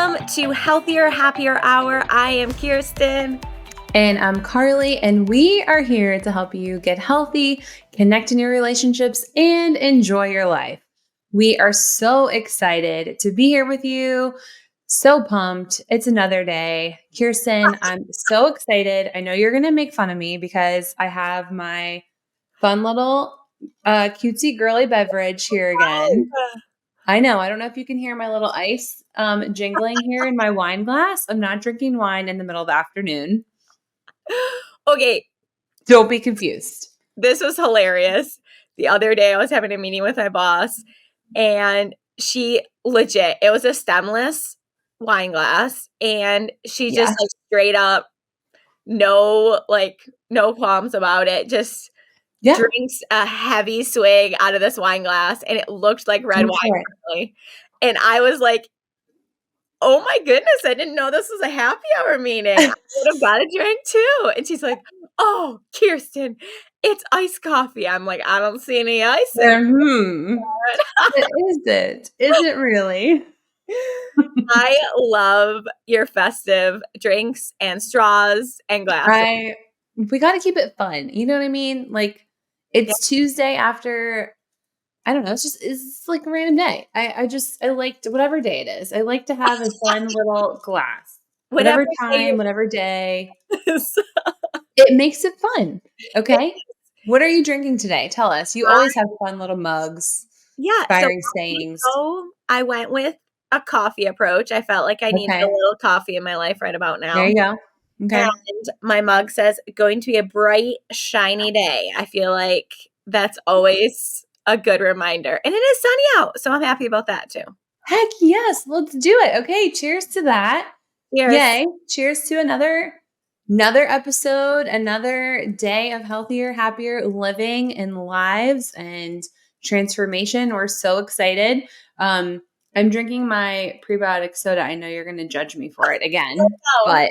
Welcome to Healthier, Happier Hour. I am Kiersten. And I'm Carli, and we are here to help you get healthy, connect in your relationships, and enjoy your life. We are so excited to be here with you. So pumped. It's another day. Kiersten, I'm so excited. I know you're going to make fun of me because I have my fun little cutesy girly beverage here again. I know. I don't know if you can hear my little ice jingling here in my wine glass. I'm not drinking wine in the middle of the afternoon. Okay, Don't be confused. this was hilarious. The other day I was having a meeting with my boss and she legit, it was a stemless wine glass and she just like straight up, no qualms about it, just drinks a heavy swig out of this wine glass and it looked like red wine. Really. And I was like, oh my goodness, I didn't know this was a happy hour meeting. I would have got a drink too. And she's like, oh, Kiersten, it's iced coffee. I'm like, I don't see any ice in it. Is it really? I love your festive drinks and straws and glasses. We got to keep it fun. You know what I mean? Like it's Tuesday after, I don't know. It's like a random day. I liked whatever day it is. I like to have a fun little glass, whatever time, whatever day. It makes it fun. Okay. What are you drinking today? Tell us. You always have fun little mugs. Yeah. Inspiring sayings. So I went with a coffee approach. I felt like I needed a little coffee in my life right about now. There you go. Okay. And my mug says, going to be a bright, shiny day. I feel like that's always a good reminder. And it is sunny out. So I'm happy about that too. Heck yes. Let's do it. Okay. Cheers to that. Cheers. Yay. Cheers to another episode, another day of healthier, happier living and lives and transformation. We're so excited. I'm drinking my prebiotic soda. I know you're going to judge me for it again, but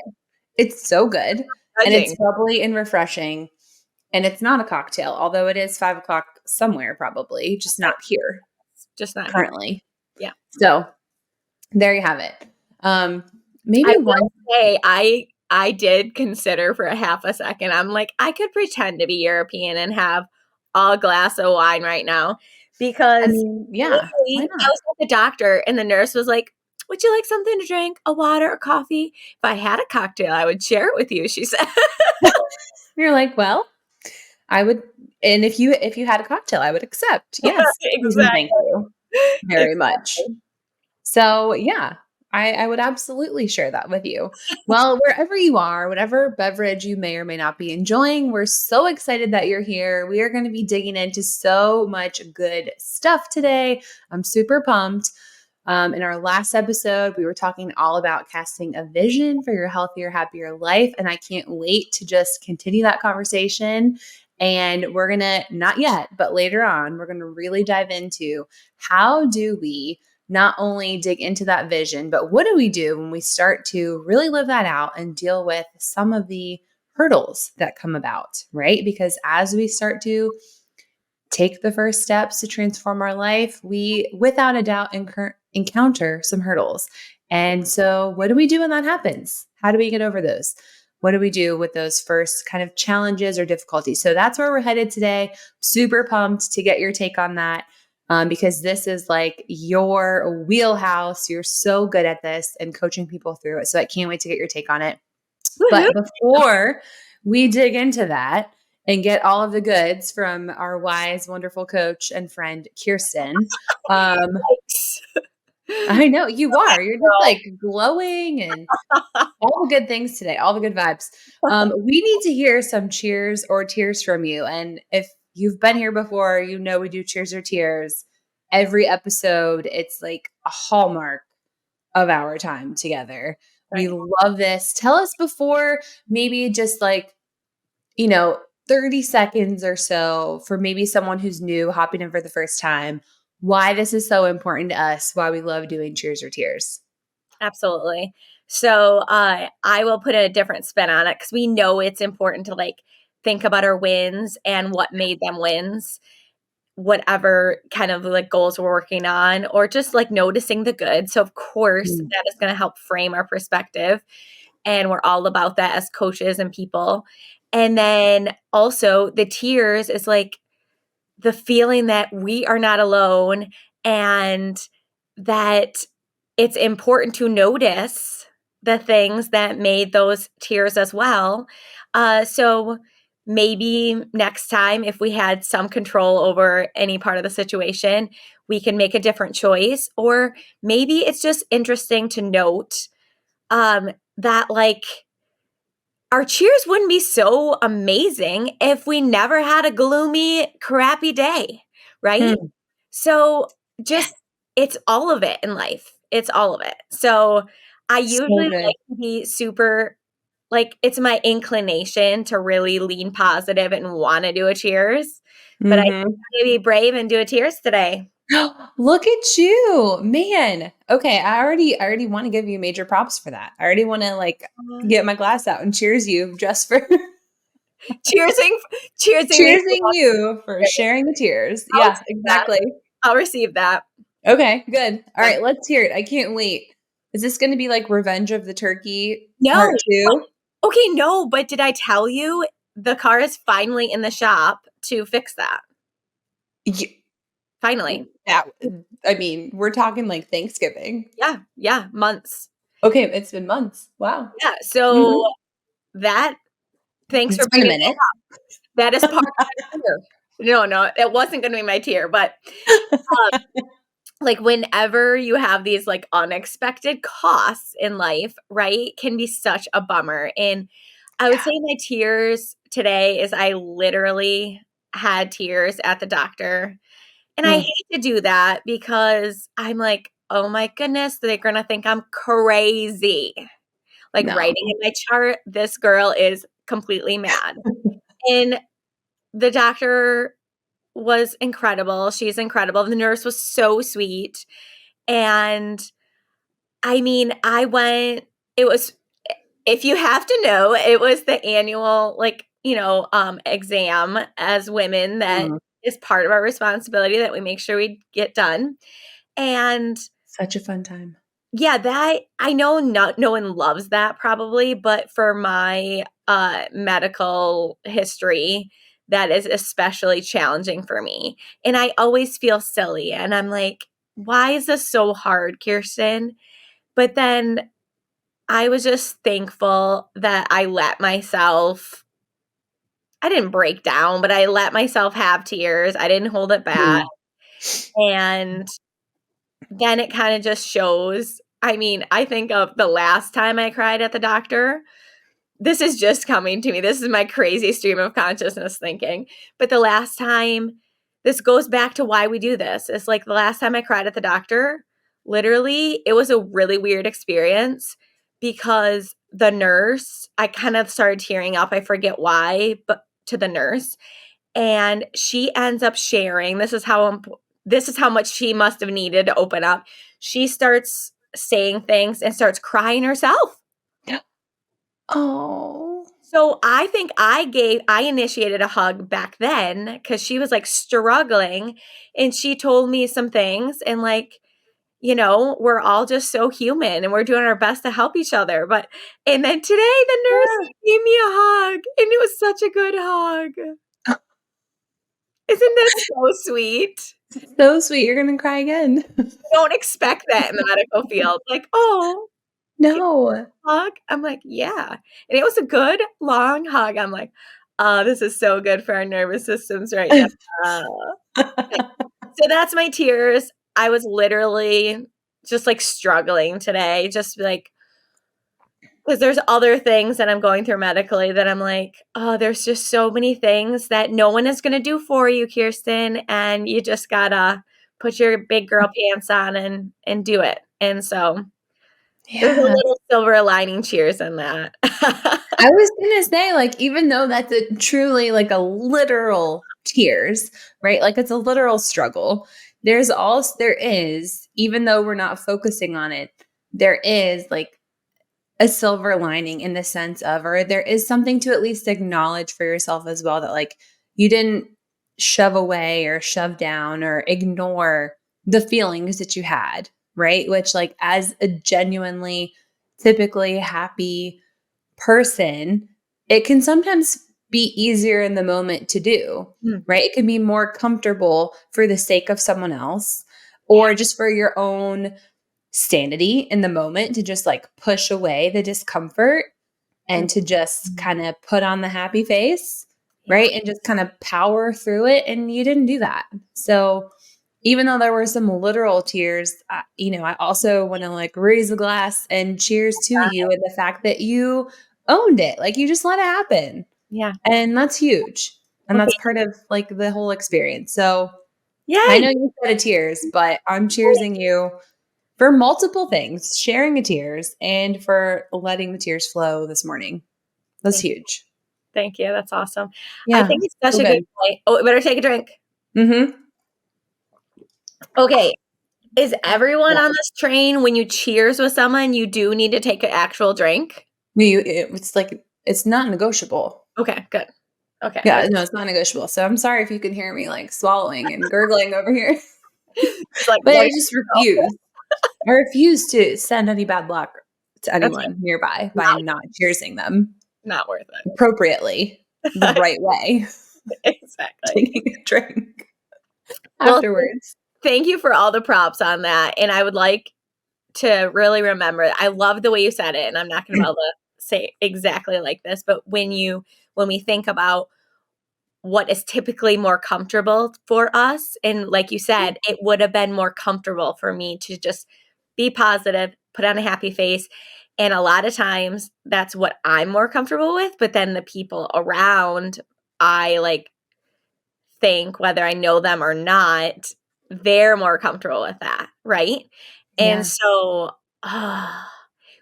it's so good. And it's bubbly and refreshing. And it's not a cocktail, although it is 5:00 somewhere, probably, just not here. Just not currently. Here. Yeah. So there you have it. Maybe I will say I did consider for a half a second. I'm like, I could pretend to be European and have a glass of wine right now because I was at the doctor and the nurse was like, would you like something to drink? A water or coffee? If I had a cocktail, I would share it with you, she said. You're like, well, I would, and if you had a cocktail, I would accept. Yes. Exactly. Thank you very much. So yeah, I would absolutely share that with you. Well, wherever you are, whatever beverage you may or may not be enjoying, we're so excited that you're here. We are going to be digging into so much good stuff today. I'm super pumped. In our last episode, we were talking all about casting a vision for your healthier, happier life. And I can't wait to just continue that conversation. And we're going to, not yet, but later on, we're going to really dive into how do we not only dig into that vision, but what do we do when we start to really live that out and deal with some of the hurdles that come about, right? Because as we start to take the first steps to transform our life, we, without a doubt, encounter some hurdles. And so what do we do when that happens? How do we get over those? What do we do with those first kind of challenges or difficulties? So that's where we're headed today. Super pumped to get your take on that because this is like your wheelhouse. You're so good at this and coaching people through it. So I can't wait to get your take on it. But before we dig into that and get all of the goods from our wise, wonderful coach and friend, Kiersten, I know you are. You're just like glowing and all the good things today, all the good vibes. We need to hear some cheers or tears from you. And if you've been here before, you know we do cheers or tears every episode. It's like a hallmark of our time together. Right. We love this. Tell us before, maybe just like, 30 seconds or so for maybe someone who's new, hopping in for the first time, why this is so important to us, why we love doing cheers or tears. Absolutely. So I will put a different spin on it because we know it's important to like think about our wins and what made them wins. whatever kind of like goals we're working on, or just like noticing the good. So of course Mm. that is going to help frame our perspective. And we're all about that as coaches and people. And then also the tears is like the feeling that we are not alone, and that it's important to notice the things that made those tears as well. So maybe next time, if we had some control over any part of the situation, we can make a different choice. Or maybe it's just interesting to note that, like, our cheers wouldn't be so amazing if we never had a gloomy, crappy day, right? Hmm. So Yeah. just it's all of it in life. It's all of it. So I So usually good. like to be super like it's my inclination to really lean positive and want to do a cheers, but I Mhm. to be brave and do a cheers today. Look at you, man. Okay, I already wanna give you major props for that. I already wanna, like, Uh, get my glass out and cheers you just for cheersing cheersing me for cheersing you for great. sharing the tears. I'll Yeah, take that. exactly. I'll receive that. Okay, good. Yeah. Alright, let's hear it. I can't wait. Is this gonna be like Revenge of the Turkey part No. 2? Okay, no, but did I tell you the car is finally in the shop to fix that? Ye Finally. that I mean, we're talking like Thanksgiving. Yeah, yeah, months. Okay, it's been months. Wow. Yeah, so Mhm. that thanks It's for been a bringing minute. that is part of my tier. No, it wasn't gonna be my tier, but, um, like, whenever you have these, like, unexpected costs in life, right, can be such a bummer, and I would Yeah. say my tears today is I literally had tears at the doctor. And I Mm. hate to do that because I'm like, "Oh my goodness, they're gonna think I'm crazy." Like, No. writing in my chart, "This girl is completely mad." And the doctor was incredible, she's incredible, the nurse was so sweet, and I mean, I went it was if you have to know, it was the annual, like, exam as women that Mm. is part of our responsibility that we make sure we get done. And Such a fun time. yeah, that I know no one loves that probably, but for my, medical history, that is especially challenging for me, and I always feel silly, and I'm like, "Why is this so hard, Kiersten?" But then I was just thankful that I didn't break down, but I let myself have tears, I didn't hold it back, Mm. and then it kinda just shows. I mean, I think of the last time I cried at the doctor. This is just coming to me. This is my crazy stream of consciousness thinking. But the last time this goes back to why we do this. It's like the last time I cried at the doctor, literally, it was a really weird experience because the nurse, I kind of started tearing up. I forget why, but to the nurse, and she ends up sharing, this is how much she must have needed to open up. She starts saying things and starts crying herself. Oh. So I think I initiated a hug back then because she was, like, struggling, and she told me some things, and, like, we're all just so human, and we're doing our best to help each other, but and then today, the nurse Yeah. gave me a hug, and it was such a good hug. Isn't that so sweet? So sweet, you're gonna cry again. You don't expect that in the medical field, like, "Oh, can No. you hug?" I'm like, "Yeah," and it was a good, long hug. I'm like, "Oh, this is so good for our nervous systems right now." Okay, so that's my tears. I was literally just, like, struggling today, just, like, because there's other things that I'm going through medically that I'm like, "Oh, there's just so many things that no one is gonna do for you, Kiersten, and you just gotta put your big girl pants on and do it." And so, there's a Yeah. little silver lining cheers in that. I was gonna say, like, even though that's a truly, like, a literal tears, right? Like, it's a literal struggle. There is, even though we're not focusing on it, there is, like, a silver lining in the sense of or there is something to at least acknowledge for yourself as well that, like, you didn't shove away or shove down or ignore the feelings that you had, right? Which, like, as a genuinely, typically happy person, it can sometimes be easier in the moment to do, Mm. right? It can be more comfortable for the sake of someone else Yeah. or just for your own sanity in the moment to just like push away the discomfort Mm. and to just kind of put on the happy face, Yeah. right? And just kind of power through it. And you didn't do that. So, even though there were some literal tears, I also want to like raise a glass and cheers to you and the fact that you owned it. Like you just let it happen. Yeah. And that's huge. And Okay. that's part of like the whole experience. So I Yay. know you said a tears, but I'm cheersing you for multiple things, sharing the tears and for letting the tears flow this morning. That's Thank you. huge. Thank you. That's awesome. I Yeah. think it's such So a good good. point. Oh, better take a drink. Mm-hmm. Okay. Is everyone Yeah. on this train when you cheers with someone, you do need to take an actual drink? It's like it's not negotiable. Okay, good. Okay. Yeah, no, it's not negotiable. So I'm sorry if you can hear me like swallowing and gurgling over here. It's like, But there I you just go. refuse. I refuse to send any bad luck to That's anyone nearby by not not cheersing them not worth appropriately, the it. right way, Exactly. taking a drink Well, afterwards. thank you for all the props on that, and I would like to really remember I love the way you said it, and I'm not gonna be able to say exactly like this, but when we think about what is typically more comfortable for us, and like you said, it would have been more comfortable for me to just be positive, put on a happy face, and a lot of times, that's what I'm more comfortable with, but then the people around, I, like, think, whether I know them or not, they're more comfortable with that, right? And Yeah. so,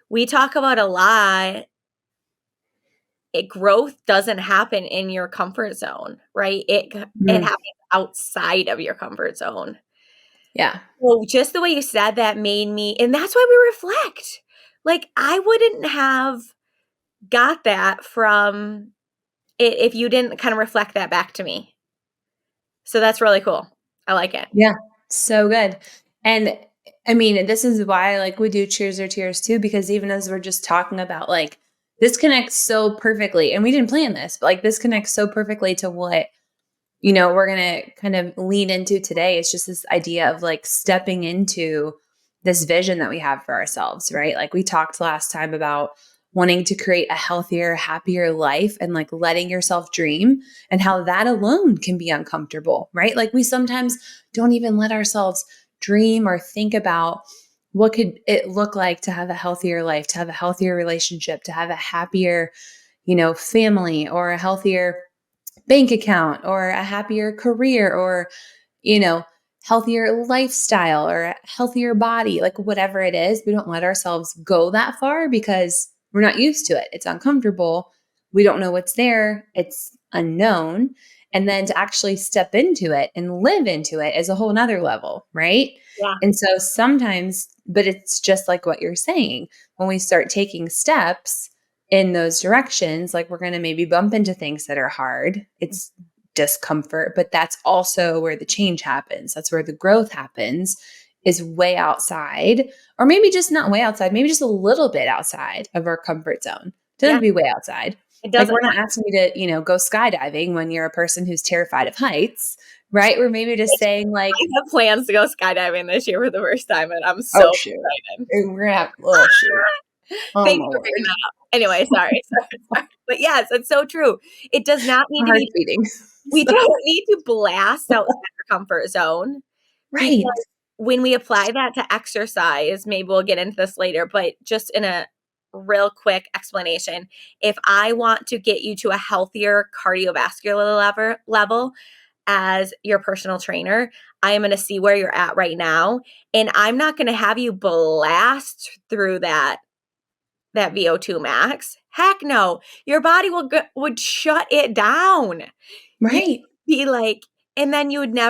we talk about a lot growth doesn't happen in your comfort zone, right? It Mm. happens outside of your comfort zone. Yeah. Well, just the way you said that made me and that's why we reflect. Like, I wouldn't have got that from if you didn't kinda reflect that back to me. So that's really cool. I like it. Yeah. So good. And I mean, this is why like we do cheers or tears too, because even as we're just talking about like this connects so perfectly, and we didn't plan this, but like this connects so perfectly to what we're going to kind of lean into today. It's just this idea of like stepping into this vision that we have for ourselves, right? Like we talked last time about wanting to create a healthier, happier life and like letting yourself dream and how that alone can be uncomfortable, right? Like we sometimes don't even let ourselves dream or think about what could it look like to have a healthier life, to have a healthier relationship, to have a happier, family or a healthier bank account or a happier career or, you know, healthier lifestyle or a healthier body, like whatever it is. We don't let ourselves go that far because we're not used to it. It's uncomfortable. We don't know what's there. It's unknown. And then to actually step into it and live into it is a whole nother level, right? Yeah. And so sometimes, but it's just like what you're saying. When we start taking steps, in those directions, like we're going to maybe bump into things that are hard. It's discomfort, but that's also where the change happens. That's where the growth happens, is way outside, or maybe just not way outside, maybe just a little bit outside of our comfort zone. Doesn't Yeah. have to be way outside. It Like doesn't we're not asking you to, go skydiving when you're a person who's terrified of heights, right? We're maybe just saying like, I have plans to go skydiving this year for the first time, and I'm oh so shoot, excited. we're gonna have, oh shoot, oh Thank my you for bringing word, that up. Anyway, sorry, sorry. But yes, it's so true. It does not need my to heart's be beating. we So, don't need to blast outside our comfort zone right. because when we apply that to exercise, maybe we'll get into this later, but just in a real quick explanation, if I want to get you to a healthier cardiovascular level as your personal trainer, I am going to see where you're at right now, and I'm not going to have you blast through that VO2 max. Heck no. Your body would shut it down. You'd Right. be like and then you wouldn't be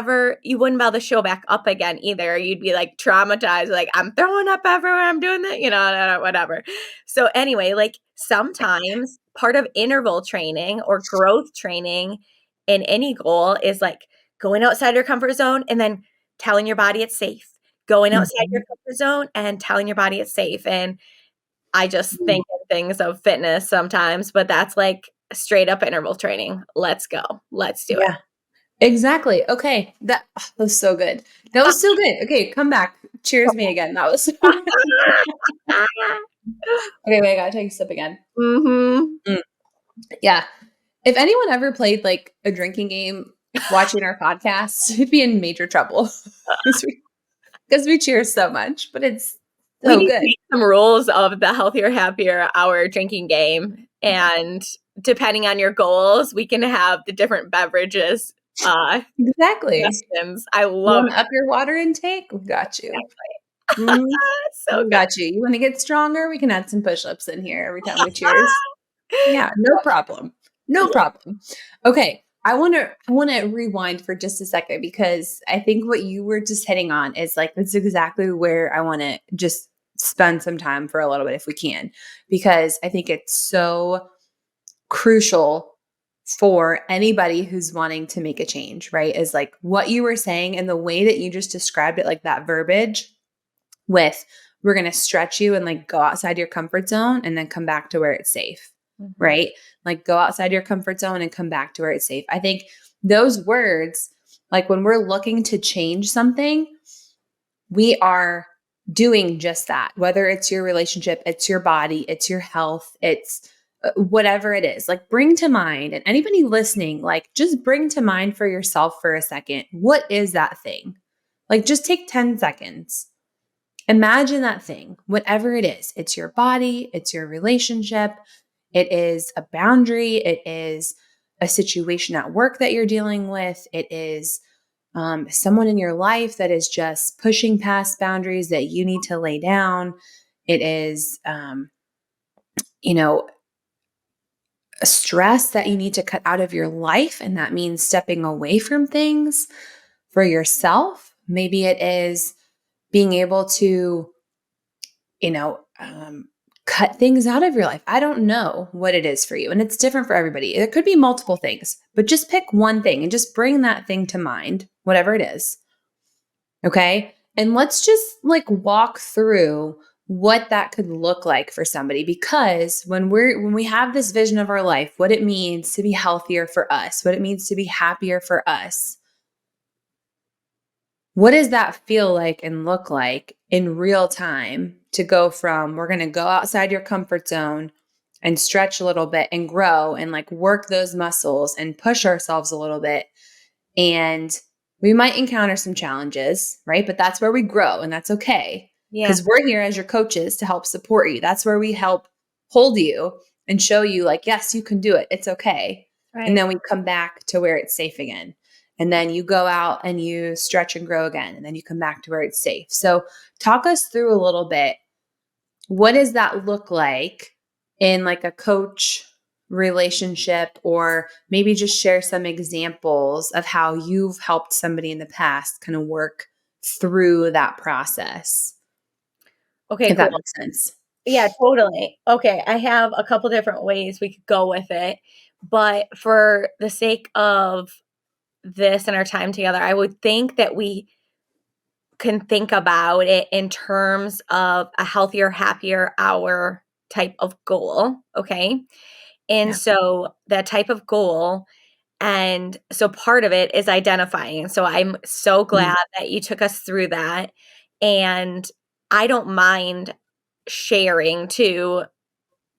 able to show back up again either. You'd be, like, traumatized, like, "I'm throwing up everywhere, I'm doing that," whatever. So, anyway, like, sometimes part of interval training or growth training in any goal is, like, going outside your comfort zone and then telling your body it's safe, going outside your comfort zone and telling your body it's safe. And I just think of things of fitness sometimes, but that's like straight up interval training. Let's go. Let's do it. Yeah, exactly. Okay. That was so good. That was so good. Okay, come back. Cheers me again. That was okay. Wait, I gotta take a sip again. Mhm. Mm. Yeah. If anyone ever played like a drinking game watching our podcast, it'd be in major trouble because we cheers so much, but it's We so need to good. make some rules of the healthier, happier hour drinking game. And depending on your goals, we can have the different beverages Exactly. suggestions. I You love want to up your water intake? We got you. that. Mhm. So We good. got you. You want to get stronger? We can add some push-ups in here every time we cheers. Yeah, no problem. No problem. Okay. I want to rewind for just a second because I think what you were just hitting on is like that's exactly where I want to just spend some time for a little bit if we can because I think it's so crucial for anybody who's wanting to make a change, right? Is like what you were saying and the way that you just described it like that verbiage with we're going to stretch you and like go outside your comfort zone and then come back to where it's safe, Mhm. right? Like go outside your comfort zone and come back to where it's safe. I think those words, like when we're looking to change something, we are doing just that. Whether it's your relationship, it's your body, it's your health, it's whatever it is. Like bring to mind, and anybody listening, like just bring to mind for yourself for a second, what is that thing? Like just take 10 seconds. Imagine that thing, whatever it is. It's your body, it's your relationship, it is a boundary, it is a situation at work that you're dealing with, it is someone in your life that is just pushing past boundaries that you need to lay down. It is, you know, a stress that you need to cut out of your life. And that means stepping away from things for yourself. Maybe it is being able to you know, cut things out of your life. I don't know what it is for you. And it's different for everybody. It could be multiple things, but just pick one thing and just bring that thing to mind, whatever it is. Okay. And let's just like walk through what that could look like for somebody because when we have this vision of our life, what it means to be healthier for us, what it means to be happier for us, what does that feel like and look like in real time to go from we're going to go outside your comfort zone and stretch a little bit and grow and like work those muscles and push ourselves a little bit. And we might encounter some challenges, right? But that's where we grow and that's okay Yeah. because we're here as your coaches to help support you. That's where we help hold you and show you, like, yes, you can do it. It's okay. And Right. then we come back to where it's safe again. And then you go out and you stretch and grow again. And then you come back to where it's safe. So, talk us through a little bit. What does that look like in like a coach relationship, or maybe just share some examples of how you've helped somebody in the past kind of work through that process, Okay, if that cool. makes sense. Yeah, totally. Okay, I have a couple different ways we could go with it, but for the sake of this and our time together, I would think that we can think about it in terms of a healthier, happier hour type of goal, okay? And Yeah. so that type of goal and so part of it is identifying. So I'm so Mhm. glad that you took us through that, and I don't mind sharing too,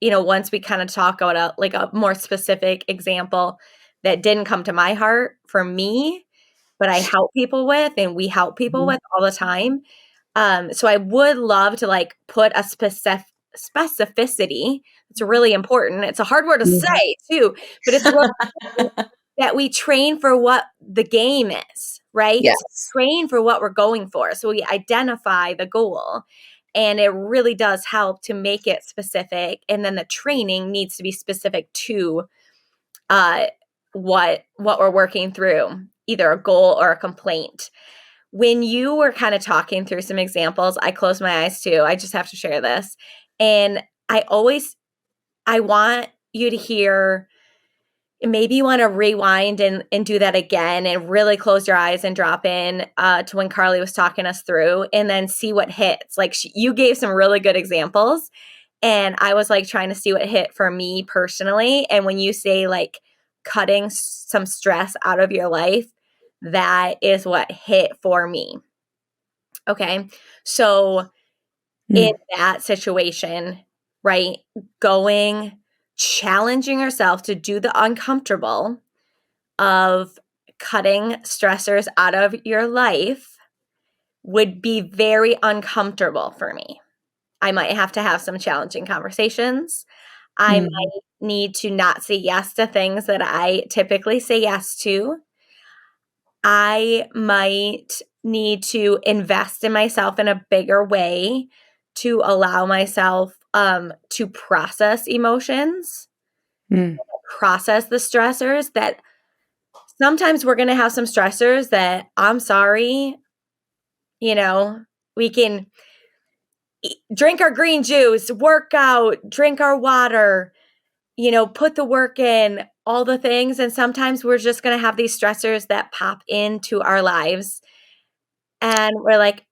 once we kind of talk about a more specific example that didn't come to my heart for me, but I help people with and we help people Mhm. with all the time. So I would love to like put a specificity. It's really important. It's a hard word to Mhm. say too, but it's really important that we train for what the game is, right? So Yes. train for what we're going for. So we identify the goal. And it really does help to make it specific. And then the training needs to be specific to uh, what we're working through, either a goal or a complaint. When you were kind of talking through some examples, I closed my eyes too. I just have to share this. And I want you to hear maybe you want to rewind and do that again and really close your eyes and drop in to when Carli was talking us through and then see what hits. Like you gave some really good examples and I was like trying to see what hit for me personally. And when you say like cutting some stress out of your life, that is what hit for me. Okay. So in that situation, right, challenging yourself to do the uncomfortable of cutting stressors out of your life would be very uncomfortable for me. I might have to have some challenging conversations. I might need to not say yes to things that I typically say yes to. I might need to invest in myself in a bigger way to allow myself to process emotions, process the stressors that sometimes we're going to have some stressors that I'm sorry, we can drink our green juice, work out, drink our water, put the work in, all the things. And sometimes we're just going to have these stressors that pop into our lives. And we're like,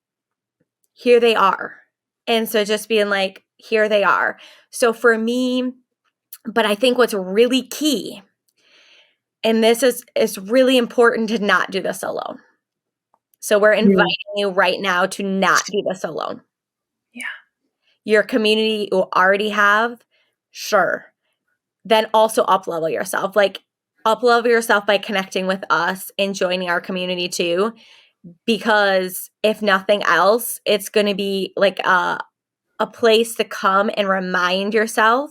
here they are. And so just being like, here they are. So for me, but I think what's really key, and this is really important to not do this alone. So we're inviting you right now to not do this alone. Yeah. Your community you already have, sure. Then also up-level yourself. Like up-level yourself by connecting with us and joining our community too. Because if nothing else, it's going to be like a place to come and remind yourself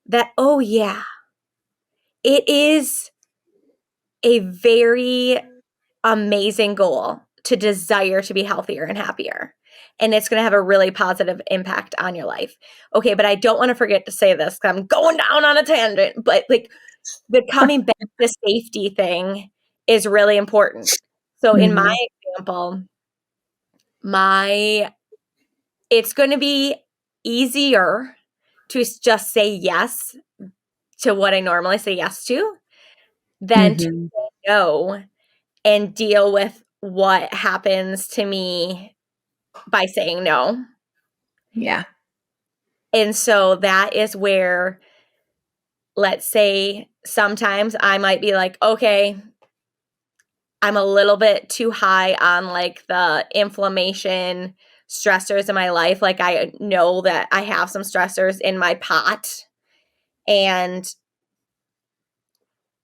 that, oh yeah, it is a very amazing goal to desire to be healthier and happier. And it's going to have a really positive impact on your life. Okay, but I don't want to forget to say this because I'm going down on a tangent, but like the coming back to safety thing is really important. So in my example, it's going to be easier to just say yes to what I normally say yes to than to say no and deal with what happens to me by saying no. Yeah. And so that is where, let's say, sometimes I might be like, okay, I'm a little bit too high on like the inflammation stressors in my life. Like I know that I have some stressors in my pot and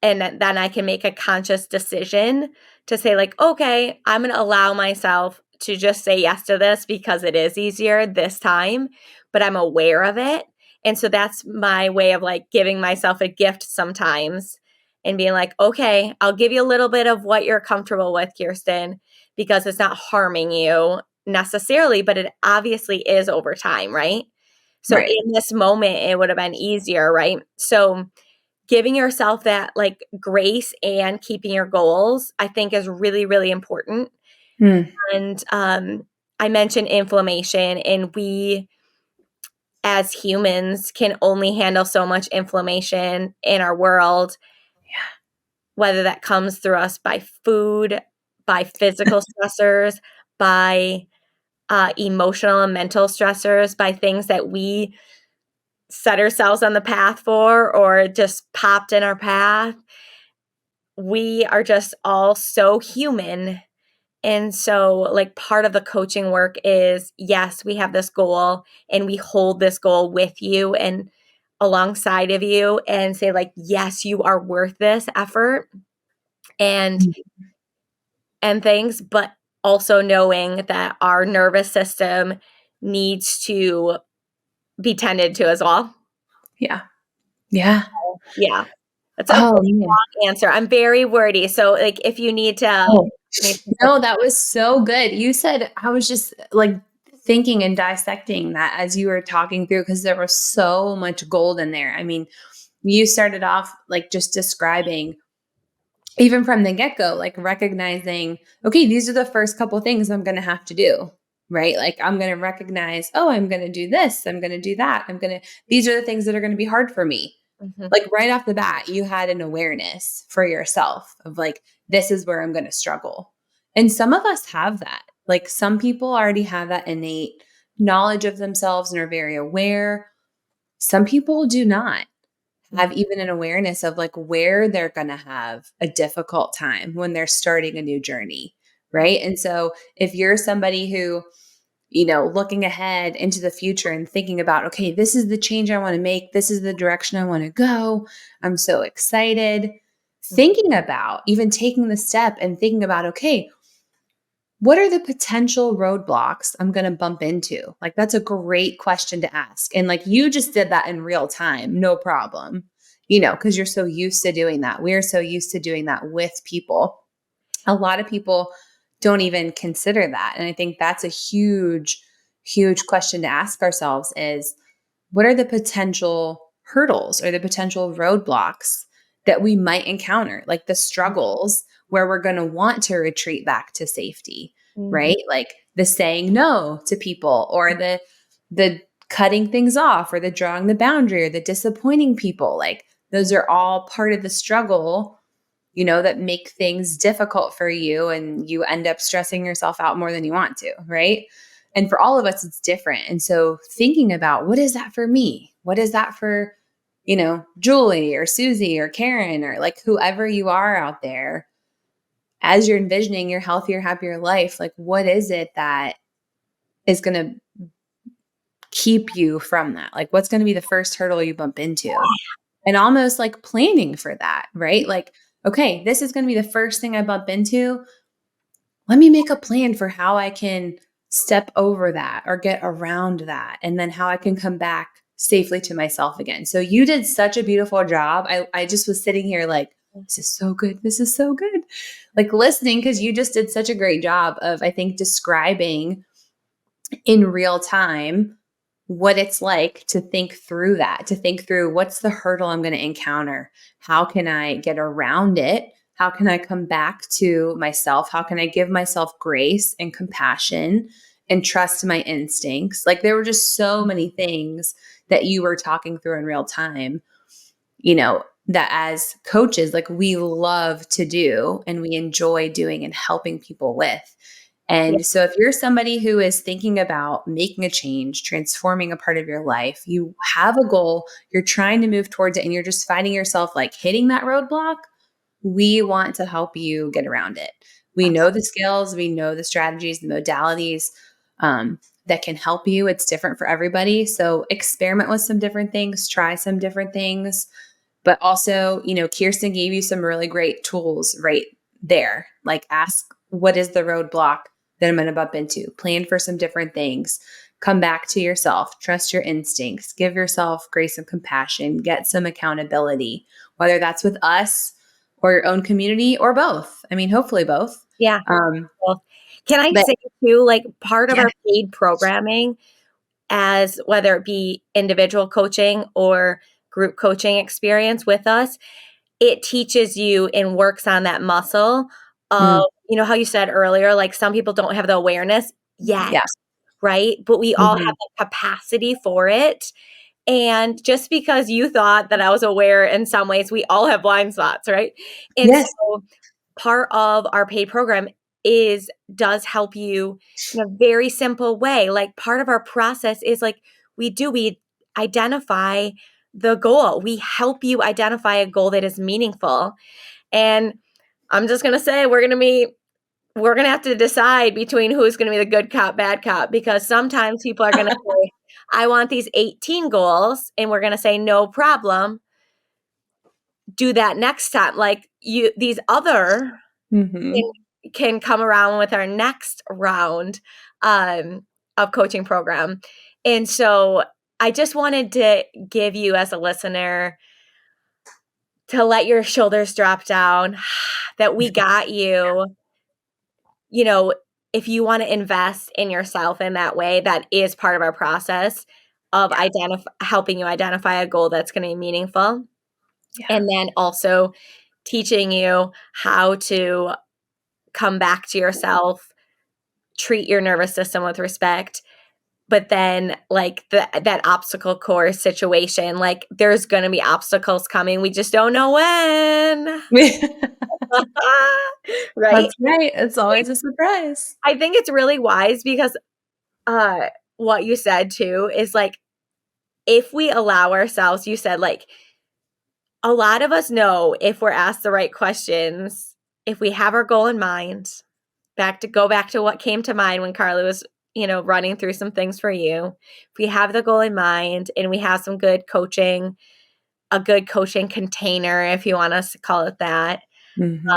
then I can make a conscious decision to say like, okay, I'm going to allow myself to just say yes to this because it is easier this time, but I'm aware of it. And so that's my way of like giving myself a gift sometimes and being like, okay, I'll give you a little bit of what you're comfortable with, Kiersten, because it's not harming you necessarily, but it obviously is over time, right? So in this moment, it would have been easier, right? So giving yourself that like grace and keeping your goals, I think is really, really important. And I mentioned inflammation, and we as humans can only handle so much inflammation in our world. Yeah. Whether that comes through us by food, by physical stressors, by emotional and mental stressors, by things that we set ourselves on the path for or just popped in our path. We are just all so human. And so, like, part of the coaching work is yes, we have this goal and we hold this goal with you and alongside of you and say, like, yes, you are worth this effort and things, but also knowing that our nervous system needs to be tended to as well. Yeah. Yeah. Yeah. That's a Oh, really man. long answer. I'm very wordy. So, like, if you need to. Oh, no, that was so good. You said, I was just like thinking and dissecting that as you were talking through, because there was so much gold in there. I mean, you started off like just describing, even from the get go, like recognizing, okay, these are the first couple things I'm going to have to do, right? Like I'm going to recognize, oh, I'm going to do this, I'm going to do that. These are the things that are going to be hard for me. Mhm. Like right off the bat, you had an awareness for yourself of like, this is where I'm going to struggle. And some of us have that. Like some people already have that innate knowledge of themselves and are very aware. Some people do not Mm. have even an awareness of like where they're going to have a difficult time when they're starting a new journey. Right. And so if you're somebody who, looking ahead into the future and thinking about, okay, this is the change I want to make. This is the direction I want to go. I'm so excited. Mm. Thinking about even taking the step and thinking about, okay, what are the potential roadblocks I'm going to bump into? Like, that's a great question to ask. And like, you just did that in real time, no problem, because you're so used to doing that. We're so used to doing that with people. A lot of people don't even consider that. And I think that's a huge, huge question to ask ourselves is what are the potential hurdles or the potential roadblocks that we might encounter, like the struggles where we're going to want to retreat back to safety, Mhm. right? Like the saying no to people or the cutting things off or the drawing the boundary or the disappointing people. Like those are all part of the struggle, that make things difficult for you and you end up stressing yourself out more than you want to, right? And for all of us, it's different. And so thinking about what is that for me? What is that for, Julie or Susie or Karen or like whoever you are out there as you're envisioning your healthier, happier life, like what is it that is going to keep you from that? Like what's going to be the first hurdle you bump into? And almost like planning for that, right? Like, okay, this is going to be the first thing I bump into. Let me make a plan for how I can step over that or get around that, and then how I can come back safely to myself again. So you did such a beautiful job. I just was sitting here like, this is so good. This is so good. Like listening, because you just did such a great job of, I think, describing in real time what it's like to think through that, to think through what's the hurdle I'm going to encounter? How can I get around it? How can I come back to myself? How can I give myself grace and compassion and trust my instincts? Like there were just so many things that you were talking through in real time, that as coaches, like we love to do and we enjoy doing and helping people with. Yeah. And so if you're somebody who is thinking about making a change, transforming a part of your life, you have a goal, you're trying to move towards it, and you're just finding yourself like hitting that roadblock, we want to help you get around it. We know the skills, we know the strategies, the modalities that can help you. It's different for everybody. So experiment with some different things, try some different things. But also, Kiersten gave you some really great tools right there. Like ask, what is the roadblock that I'm going to bump into? Plan for some different things. Come back to yourself. Trust your instincts. Give yourself grace and compassion. Get some accountability, whether that's with us or your own community or both. I mean, hopefully both. Yeah. Well, can I But say too, like part of yeah. our paid programming, as whether it be individual coaching or group coaching experience with us, it teaches you and works on that muscle of, Mm, how you said earlier, like some people don't have the awareness yet, yeah. right? But we all have Mhm. the capacity for it. And just because you thought that I was aware in some ways, we all have blind spots, right? And Yes. so part of our paid program does help you in a very simple way. Like part of our process is like we identify the goal. We help you identify a goal that is meaningful. And I'm just gonna say we're gonna have to decide between who's gonna be the good cop, bad cop, because sometimes people are gonna say, I want these 18 goals, and we're gonna say, no problem. Do that next time. Like these other Mhm. can come around with our next round of coaching program. And so I just wanted to give you as a listener to let your shoulders drop down, that we got you. You know, if you want to invest in yourself in that way, that is part of our process of Yeah. helping you identify a goal that's going to be meaningful. Yeah. And then also teaching you how to come back to yourself, treat your nervous system with respect, but then like that obstacle course situation, like there's going to be obstacles coming. We just don't know when. Right? That's right. It's always a surprise. I think it's really wise because what you said too is like if we allow ourselves, you said like a lot of us know if we're asked the right questions, if we have our goal in mind, go back to what came to mind when Carly was, running through some things for you. If we have the goal in mind and we have some good coaching, a good coaching container, if you want us to call it that, Mm-hmm.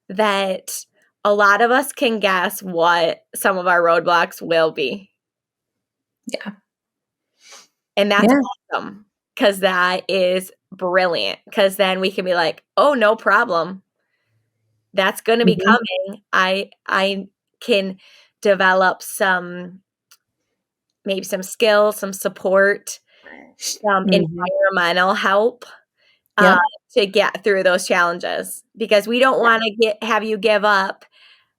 that a lot of us can guess what some of our roadblocks will be. Yeah. And that's awesome because that is brilliant because then we can be like, oh, no problem. That's going to be Mhm. coming. I can develop maybe some skills, some support, some Mhm. environmental help uh, Yep. to get through those challenges because we don't want to have you give up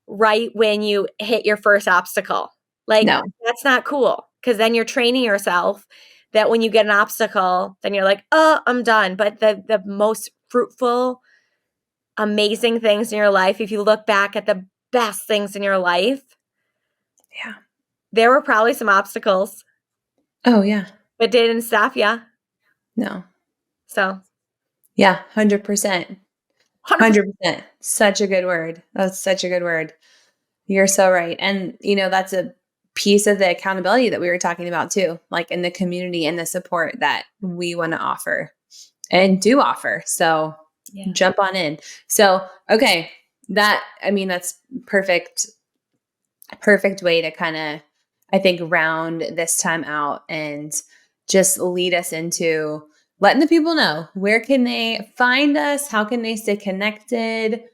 right when you hit your first obstacle. Like, No. that's not cool because then you're training yourself that when you get an obstacle, then you're like, oh, I'm done. But the most fruitful, amazing things in your life, if you look back at the best things in your life, Yeah. there were probably some obstacles, Oh, yeah. but didn't stop you. No. So, Yeah, 100%. 100%. 100%. Such a good word. That's such a good word. You're so right. And, that's a piece of the accountability that we were talking about too, like in the community and the support that we want to offer and do offer. So Yeah. jump on in. So, okay. That's perfect way to kind of, I think, round this time out and just lead us into letting the people know where can they find us? How can they stay connected?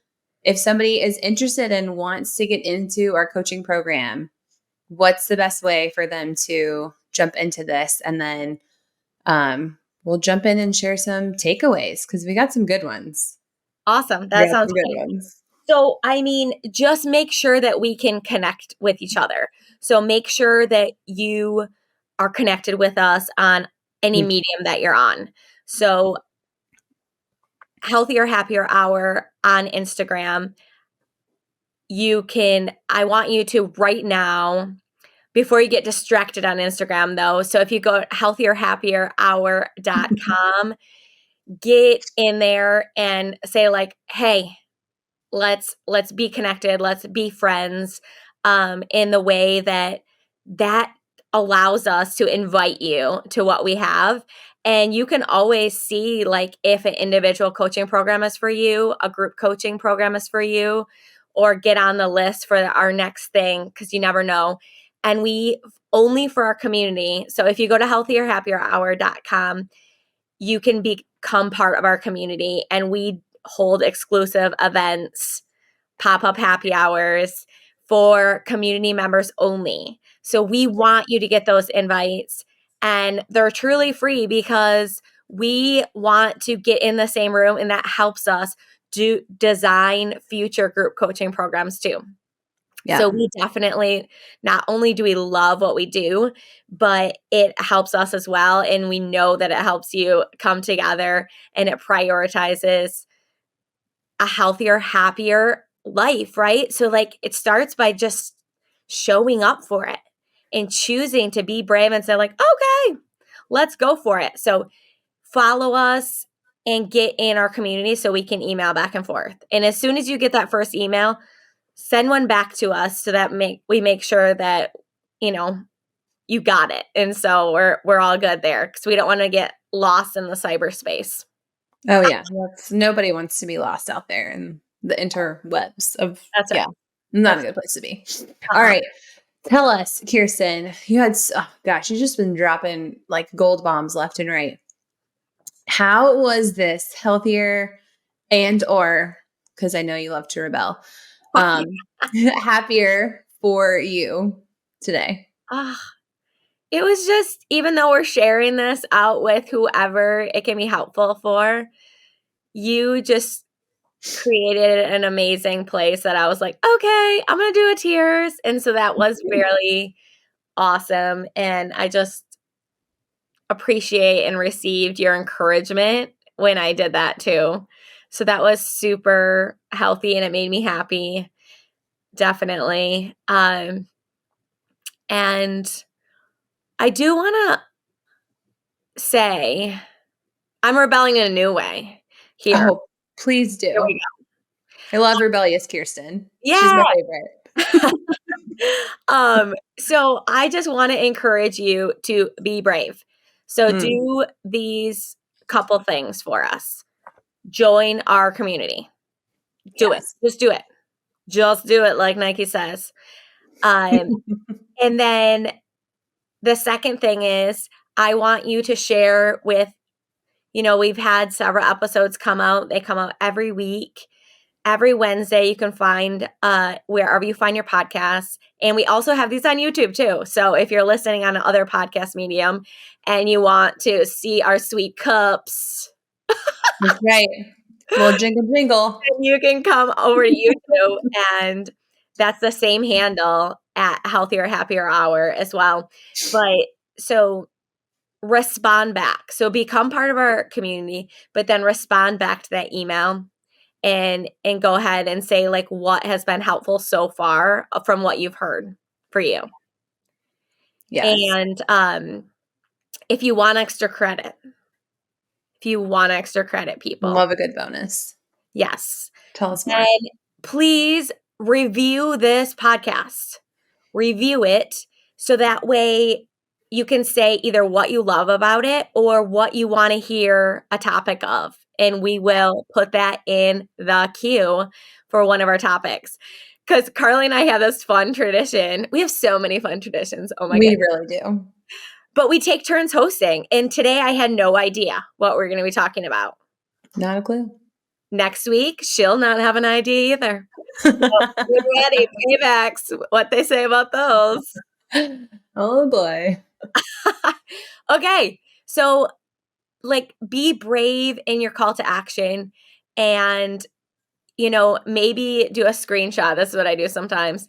If somebody is interested and wants to get into our coaching program, what's the best way for them to jump into this? And then we'll jump in and share some takeaways because we got some good ones. Awesome. We That got sounds some good great. ones. So, just make sure that we can connect with each other. So, make sure that you are connected with us on any Mm. medium that you're on. So, Healthier, Happier Hour on Instagram. I want you to right now, before you get distracted on Instagram though. So, if you go to healthierhappierhour.com, get in there and say like, hey, let's be connected, let's be friends, in the way that allows us to invite you to what we have. And you can always see like if an individual coaching program is for you, a group coaching program is for you, or get on the list for our next thing because you never know. And we only for our community. So if you go to healthierhappierhour.com, you can become part of our community and we hold exclusive events, pop-up happy hours for community members only. So we want you to get those invites and they're truly free because we want to get in the same room and that helps us design future group coaching programs too. So Yeah. we definitely, not only do we love what we do, but it helps us as well. And we know that it helps you come together and it prioritizes a healthier, happier life, right? So, like, it starts by just showing up for it and choosing to be brave and say, like, okay, let's go for it. So, follow us and get in our community so we can email back and forth. And as soon as you get that first email, send one back to us so that we make sure that, you know, you got it. And so we're all good there because we don't want to get lost in the cyberspace. Oh yeah, nobody wants to be lost out there in the interwebs of That's right. not a That's good place to be. All uh-huh. right, tell us, Kiersten, you had oh gosh, you've just been dropping like gold bombs left and right. How was this healthier and or because I know you love to rebel, um, happier for you today? Ah, it was just, even though we're sharing this out with whoever it can be helpful for, you just created an amazing place that I was like, okay, I'm gonna do a tears. And so that was really awesome. And I just appreciate and received your encouragement when I did that too. So that was super healthy and it made me happy. Definitely. And I do want to say I'm rebelling in a new way here. Oh, please Here do. we I love rebellious Kiersten. She's Yeah. my favorite. So I just want to encourage you to be brave. So Mm, do these couple things for us. Join our community. Do it. yes. Just do it. Just do it like Nike says. Um, and then the second thing is I want you to share with, we've had several episodes come out. They come out every week. Every Wednesday, you can find wherever you find your podcasts. And we also have these on YouTube too. So if you're listening on another podcast medium and you want to see our sweet cups, That's right. Little jingle jingle. you can come over to YouTube and that's the same handle at Healthier Happier Hour as well. But so respond back. So become part of our community, but then respond back to that email and go ahead and say like what has been helpful so far from what you've heard for you. Yes. And if you want extra credit, people, Love a good bonus. yes, Tell us more. then please review this podcast. Review it so that way you can say either what you love about it or what you want to hear a topic of. And we will put that in the queue for one of our topics. Because Carly and I have this fun tradition. We have so many fun traditions. Oh my We goodness. really do. But we take turns hosting. And today I had no idea what we're going to be talking about. Not a clue. Next week, she'll not have an idea either. So get ready, paybacks, what they say about those. Oh boy. Okay. So like be brave in your call to action and maybe do a screenshot. This is what I do sometimes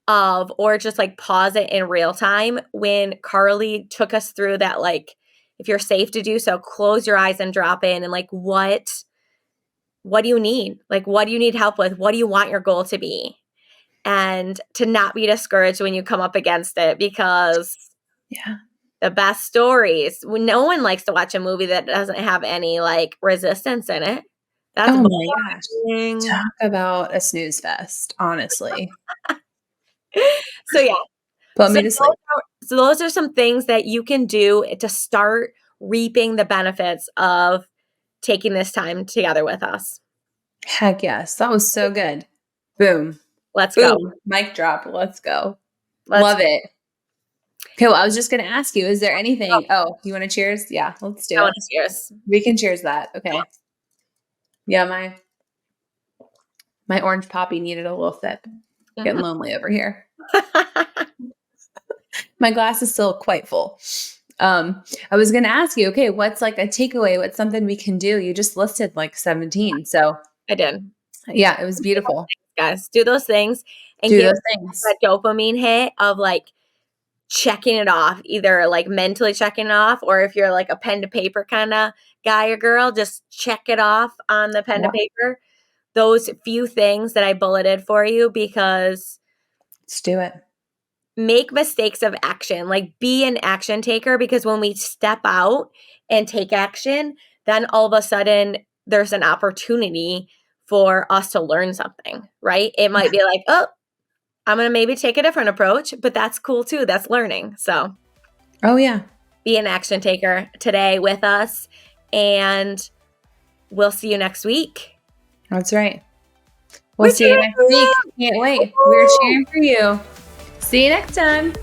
or just like pause it in real time when Carly took us through that, like, if you're safe to do so, close your eyes and drop in and like, what do you need? Like, what do you need help with? What do you want your goal to be? And to not be discouraged when you come up against it, because Yeah. the best stories, no one likes to watch a movie that doesn't have any like resistance in it. That's Oh my gosh. boring. Talk about a snooze fest, honestly. So yeah. Put me to sleep. Those are some things that you can do to start reaping the benefits of taking this time together with us. Heck yes. That was so good. Boom. Let's go. Boom. Mic drop. Let's go. Let's Love it. Okay, well, I was just going to ask you, is there anything? Oh, you want to cheers? Yeah, let's do I it. want to cheers. We can cheers that. Okay. Yeah, my orange poppy needed a little sip. Getting lonely over here. My glass is still quite full. I was going to ask you, okay, what's like a takeaway? What's something we can do? You just listed like 17. So I did. yeah, it was beautiful. Guys, do those things and Do get those things. that dopamine hit of like checking it off, either like mentally checking it off, or if you're like a pen to paper kind of guy or girl, just check it off on the pen to paper. Those few things that I bulleted for you, because Let's do it. make mistakes of action, like be an action taker, because when we step out and take action, then all of a sudden there's an opportunity for us to learn something, right? It might be like, oh, I'm going to maybe take a different approach, but that's cool too. That's learning. So, oh yeah, be an action taker today with us, and we'll see you next week. That's right. We'll see you next week. Can't wait. We're cheering for you. See you next time.